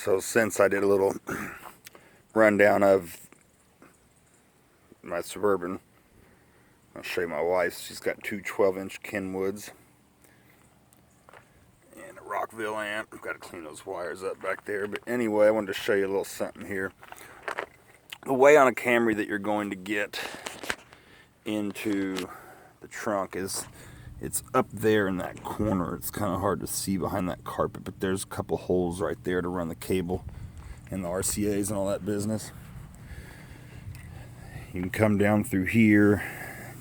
So since I did a little rundown of my Suburban, I'll show you my wife's. She's got two 12-inch Kenwoods and a Rockville amp. I've got to clean those wires up back there. But anyway, I wanted to show you a little something here. The way on a Camry that you're going to get into the trunk is it's up there in that corner. It's kind of hard to see behind that carpet, but there's a couple holes right there to run the cable and the RCAs and all that business. You can come down through here,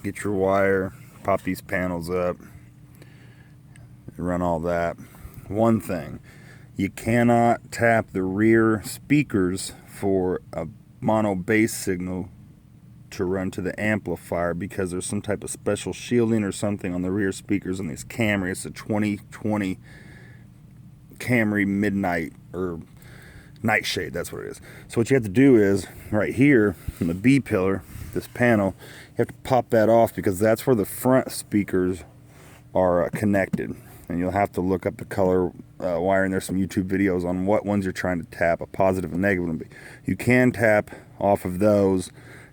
get your wire, pop these panels up, run all that. One thing, you cannot tap the rear speakers for a mono bass signal to run to the amplifier because there's some type of special shielding or something on the rear speakers on these Camry. It's a 2020 Camry Midnight or Nightshade, that's what it is. So what you have to do is right here in the B pillar, this panel, you have to pop that off because that's where the front speakers are connected. And you'll have to look up the color wiring. There's some YouTube videos on what ones you're trying to tap, a positive and negative. You can tap off of those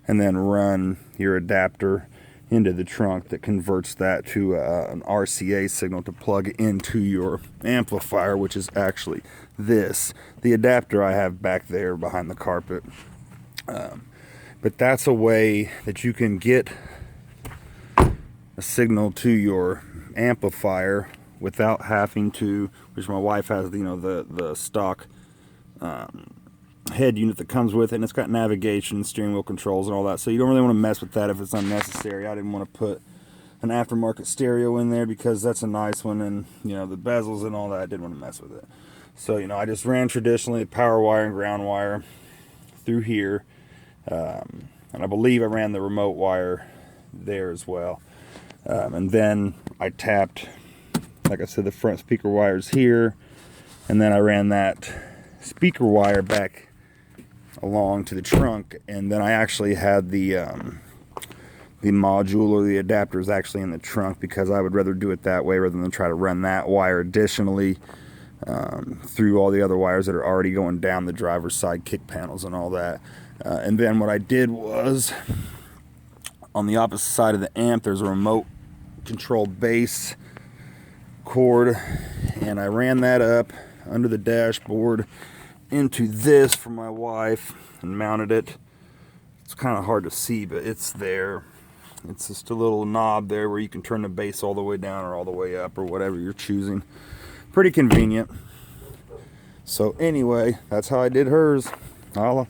and then run your adapter into the trunk that converts that to an RCA signal to plug into your amplifier, which is actually this. The adapter I have back there behind the carpet. But that's a way that you can get a signal to your amplifier without having to, which my wife has, you know, the stock head unit that comes with it, and it's got navigation, steering wheel controls and all that, so you don't really want to mess with that if it's unnecessary. I didn't want to put an aftermarket stereo in there because that's a nice one, and you know, the bezels and all that, I didn't want to mess with it. So, you know, I just ran traditionally power wire and ground wire through here, and I believe I ran the remote wire there as well, and then I tapped, like I said, the front speaker wires here, and then I ran that speaker wire back along to the trunk, and then I actually had the module or the adapter is actually in the trunk because I would rather do it that way rather than try to run that wire additionally through all the other wires that are already going down the driver's side kick panels and all that. And then what I did was, on the opposite side of the amp, there's a remote control bass cord, and I ran that up under the dashboard into this for my wife and mounted it. It's kind of hard to see, but it's there. It's just a little knob there where you can turn the bass all the way down or all the way up or whatever you're choosing. Pretty convenient. So anyway, that's how I did hers. Holla.